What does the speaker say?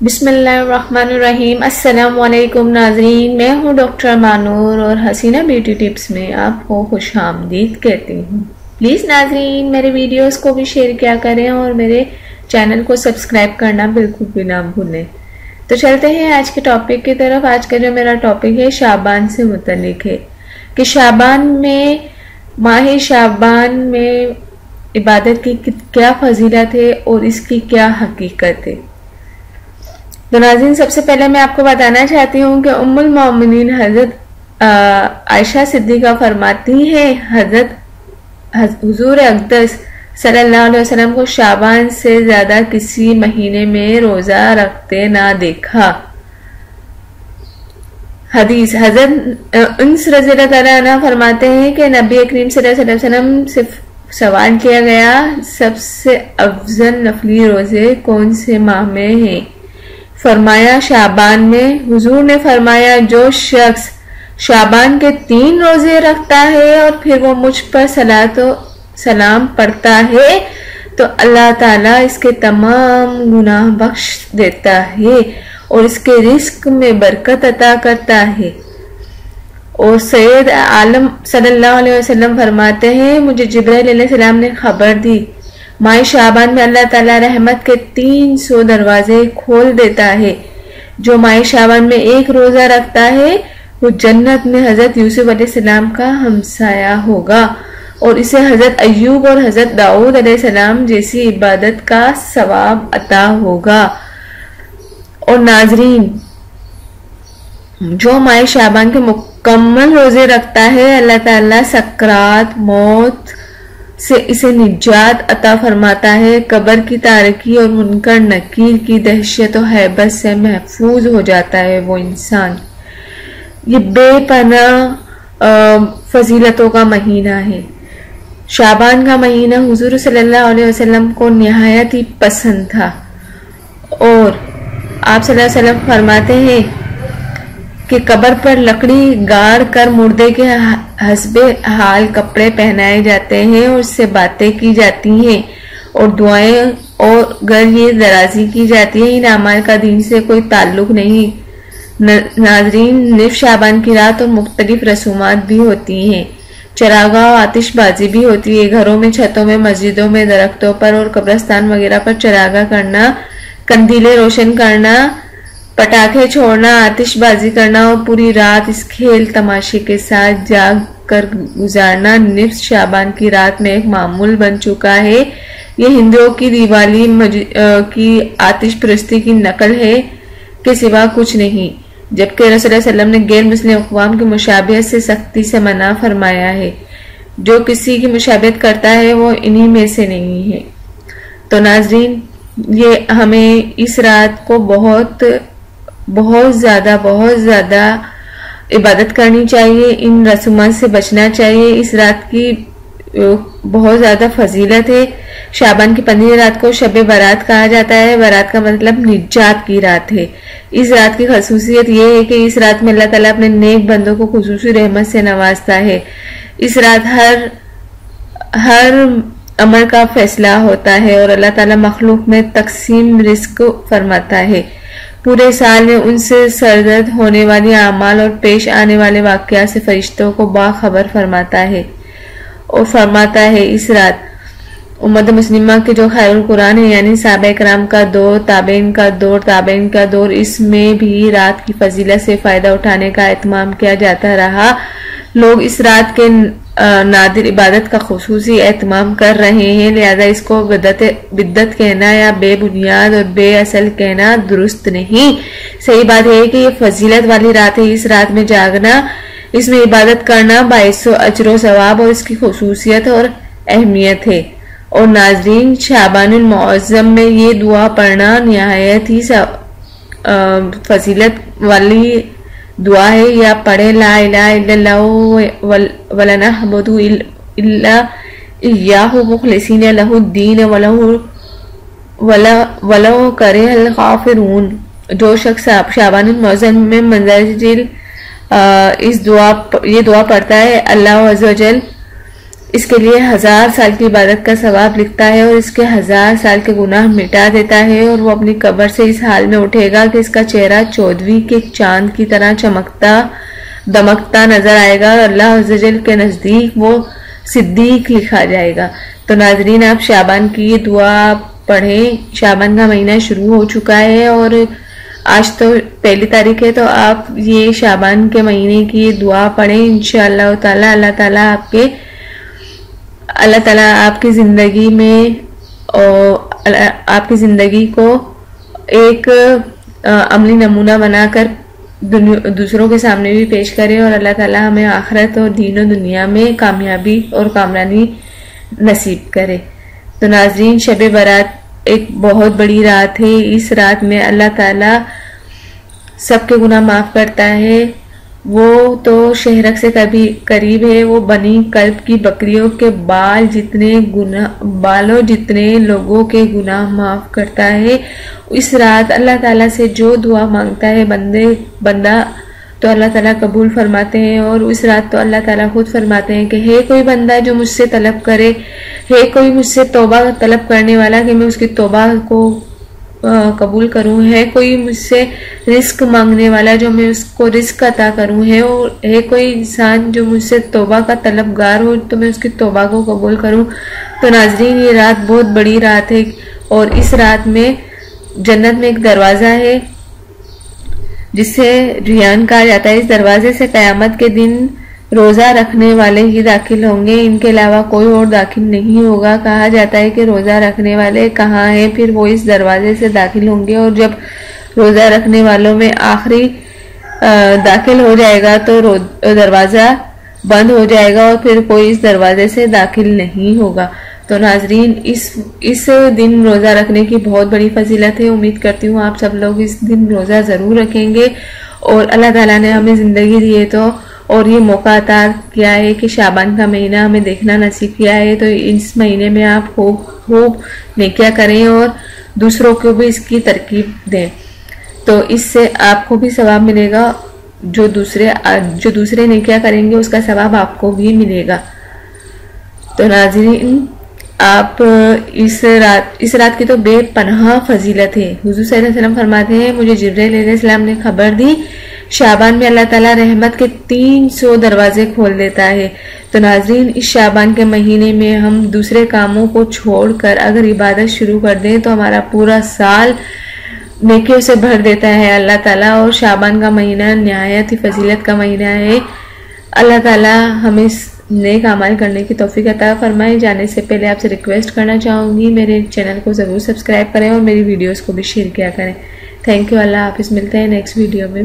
بسم اللہ الرحمن الرحیم۔ السلام علیکم ناظرین، میں ہوں ڈاکٹر مانور اور حسینہ بیوٹی ٹپس میں آپ کو خوش آمدید کہتی ہوں۔ پلیز ناظرین میرے ویڈیوز کو بھی شیئر کیا کریں اور میرے چینل کو سبسکرائب کرنا بالکل بھی نہ بھولیں۔ تو چلتے ہیں آج کے ٹاپک کی طرف۔ آج کا جو میرا ٹاپک ہے شعبان سے متعلق ہے کہ شعبان میں، ماہ شعبان میں عبادت کی کیا فضیلت ہے اور اس کی کیا حقیقت ہے۔ تو ناظرین سب سے پہلے میں آپ کو بتانا چاہتی ہوں کہ ام المومنین حضرت عائشہ صدیقہ فرماتی ہیں حضور اقدس صلی اللہ علیہ وسلم کو شعبان سے زیادہ کسی مہینے میں روزہ رکھتے نہ دیکھا۔ حدیث حضرت انس رضی اللہ تعالیٰ عنہ فرماتے ہیں کہ نبی کریم صلی اللہ علیہ وسلم سے سوال کیا گیا سب سے افضل نفلی روزے کون سے ماہ میں ہیں؟ فرمایا شعبان میں۔ حضور نے فرمایا جو شخص شعبان کے 3 روزے رکھتا ہے اور پھر وہ مجھ پر صلاۃ و سلام پڑھتا ہے تو اللہ تعالیٰ اس کے تمام گناہ بخش دیتا ہے اور اس کے رزق میں برکت عطا کرتا ہے۔ اور سید عالم صلی اللہ علیہ وسلم فرماتے ہیں مجھے جبرائیل علیہ السلام نے خبر دی ماہ شعبان میں اللہ تعالیٰ رحمت کے 300 دروازے کھول دیتا ہے۔ جو ماہ شعبان میں 1 روزہ رکھتا ہے وہ جنت میں حضرت یوسف علیہ السلام کا ہمسایہ ہوگا اور اسے حضرت ایوب اور حضرت داؤد علیہ السلام جیسی عبادت کا ثواب عطا ہوگا۔ اور ناظرین جو ماہ شعبان کے مکمل روزے رکھتا ہے اللہ تعالیٰ سکرات موت سے اسے نجات عطا فرماتا ہے، قبر کی تاریکی اور منکر نکیر کی دہشت و ہیبت سے محفوظ ہو جاتا ہے وہ انسان۔ یہ بے پناہ فضیلتوں کا مہینہ ہے۔ شعبان کا مہینہ حضور صلی اللہ علیہ وسلم کو نہایت ہی پسند تھا اور آپ صلی اللہ علیہ وسلم فرماتے ہیں کہ قبر پر لکڑی گاڑ کر مردے کے حسب حال کپڑے پہنائے جاتے ہیں اور اس سے باتیں کی جاتی ہیں اور دعائیں اور گر یہ درازی کی جاتی ہے۔ ان اعمال کا دین سے کوئی تعلق نہیں۔ ناظرین نصف شعبان کی رات اور مختلف رسومات بھی ہوتی ہیں، چراغاں اور آتش بازی بھی ہوتی ہے۔ گھروں میں، چھتوں میں، مسجدوں میں، درختوں پر اور قبرستان وغیرہ پر چراغاں کرنا، کندیلیں روشن کرنا، پٹاخے چھوڑنا، آتش بازی کرنا اور پوری رات اس کھیل تماشے کے ساتھ جاگ کر گزارنا نصف شعبان کی رات میں ایک معمول بن چکا ہے۔ یہ ہندوؤں کی دیوالی کی آتش پرستی کی نقل ہے کہ سوا کچھ نہیں، جبکہ رسول اللہ علیہ وسلم نے غیر مسلم اقوام کی مشابہت سے سختی سے منع فرمایا ہے۔ جو کسی کی مشابہت کرتا ہے وہ انہی میں سے نہیں ہے۔ تو ناظرین یہ ہمیں اس رات کو بہت زیادہ عبادت کرنی چاہیے، ان رسومات سے بچنا چاہیے۔ اس رات کی بہت زیادہ فضیلت ہے۔ شعبان کی 15 رات کو شب برات کہا جاتا ہے۔ برات کا مطلب نجات کی رات ہے۔ اس رات کی خصوصیت یہ ہے کہ اس رات میں اللہ تعالیٰ اپنے نیک بندوں کو خصوصی رحمت سے نوازتا ہے۔ اس رات ہر امر کا فیصلہ ہوتا ہے اور اللہ تعالیٰ مخلوق میں تقسیم رزق فرماتا ہے۔ پورے سال میں ان سے سرزد ہونے والی اعمال اور پیش آنے والے واقعات سے فرشتوں کو باخبر فرماتا ہے اور فرماتا ہے اس رات امت مسلمہ کے جو خیر القرآن ہے یعنی صحابہ کرام کا دور، تابعین کا دور، اس میں بھی رات کی فضیلت سے فائدہ اٹھانے کا اہتمام کیا جاتا رہا۔ لوگ اس رات کے نادر عبادت کا خصوصی اہتمام کر رہے ہیں، لہذا اس کو بدعت کہنا یا بے بنیاد اور بے اصل کہنا درست نہیں۔ صحیح بات ہے کہ یہ فضیلت والی رات ہے۔ اس رات میں جاگنا، اس میں عبادت کرنا باعث اجر و ثواب اور اس کی خصوصیت اور اہمیت ہے۔ اور ناظرین شعبان المعظم میں یہ دعا پڑھنا نہایت ہی فضیلت والی دعا ہے۔ یا پڑھے لا الہ الا اللہ ولا نعبد الا ایاہ مخلصین لہ الدین ولو کرہ الکافرون۔ جو شخص شعبان المعظم میں منزل یہ دعا پڑھتا ہے اللہ عز و جل اس کے لیے 1000 سال کی عبادت کا ثواب لکھتا ہے اور اس کے 1000 سال کے گناہ مٹا دیتا ہے، اور وہ اپنی قبر سے اس حال میں اٹھے گا کہ اس کا چہرہ 14ویں کے چاند کی طرح چمکتا دمکتا نظر آئے گا، اور اللہ عز و جل کے نزدیک وہ صدیق لکھا جائے گا۔ تو ناظرین، آپ شعبان کی یہ دعا پڑھیں۔ شعبان کا مہینہ شروع ہو چکا ہے اور آج تو 1 تاریخ ہے، تو آپ یہ شعبان کے مہینے کی یہ دعا پڑھیں۔ انشاءاللہ تعالی اللہ تعالیٰ آپ کی زندگی میں آپ کی زندگی کو ایک عملی نمونہ بنا کر دوسروں کے سامنے بھی پیش کرے، اور اللہ تعالیٰ ہمیں آخرت اور دین و دنیا میں کامیابی اور کامرانی نصیب کرے۔ تو ناظرین، شب برات ایک بہت بڑی رات ہے۔ اس رات میں اللہ تعالیٰ سب کے گناہ معاف کرتا ہے۔ وہ تو شہرک سے کبھی قریب ہے، وہ بنی کلب کی بکریوں کے بالوں جتنے لوگوں کے گناہ معاف کرتا ہے۔ اس رات اللہ تعالیٰ سے جو دعا مانگتا ہے بندہ تو اللہ تعالیٰ قبول فرماتے ہیں، اور اس رات تو اللہ تعالیٰ خود فرماتے ہیں کہ ہے کوئی بندہ جو مجھ سے طلب کرے، ہے کوئی مجھ سے توبہ طلب کرنے والا کہ میں اس کی توبہ کو قبول کروں، ہے کوئی مجھ سے رزق مانگنے والا جو میں اس کو رزق عطا کروں، ہے کوئی انسان جو مجھ سے توبہ کا طلبگار ہو تو میں اس کی توبہ کو قبول کروں۔ تو ناظرین، یہ رات بہت بڑی رات ہے، اور اس رات میں جنت میں ایک دروازہ ہے جس سے ریان کہا جاتا ہے۔ اس دروازے سے قیامت کے دن روزہ رکھنے والے ہی داخل ہوں گے، ان کے علاوہ کوئی اور داخل نہیں ہوگا۔ کہا جاتا ہے کہ روزہ رکھنے والے کہاں ہیں، پھر وہ اس دروازے سے داخل ہوں گے، اور جب روزہ رکھنے والوں میں آخری داخل ہو جائے گا تو دروازہ بند ہو جائے گا، اور پھر کوئی اس دروازے سے داخل نہیں ہوگا۔ تو ناظرین، اس دن روزہ رکھنے کی بہت بڑی فضیلت ہے۔ امید کرتی ہوں آپ سب لوگ اس دن روزہ ضرور رکھیں گے، اور اللہ تعالیٰ نے ہمیں زندگی دی ہے تو اور یہ موقع عطا کیا ہے کہ شعبان کا مہینہ ہمیں دیکھنا نصیب کیا ہے، تو اس مہینے میں آپ خوب نیکیاں کریں اور دوسروں کو بھی اس کی ترغیب دیں، تو اس سے آپ کو بھی ثواب ملے گا، جو دوسرے نیکیاں کریں گے اس کا ثواب آپ کو بھی ملے گا۔ تو ناظرین، آپ اس رات کی تو بے پناہ فضیلت ہے۔ حضور صلی اللہ علیہ وسلم فرماتے ہیں، مجھے جبرائیل علیہ السلام نے خبر دی شعبان میں اللہ تعالیٰ رحمت کے 300 دروازے کھول دیتا ہے۔ تو ناظرین، اس شعبان کے مہینے میں ہم دوسرے کاموں کو چھوڑ کر اگر عبادت شروع کر دیں تو ہمارا پورا سال نیکیوں سے بھر دیتا ہے اللہ تعالیٰ، اور شعبان کا مہینہ نہایت ہی فضیلت کا مہینہ ہے۔ اللہ تعالیٰ ہمیں نیک اعمال کرنے کی توفیق عطا فرمائے۔ جانے سے پہلے آپ سے ریکویسٹ کرنا چاہوں گی، میرے چینل کو ضرور سبسکرائب کریں اور میری ویڈیوز کو بھی شیئر کیا کریں۔ تھینک یو، اللہ حافظ، ملتے ہیں نیکسٹ ویڈیو میں۔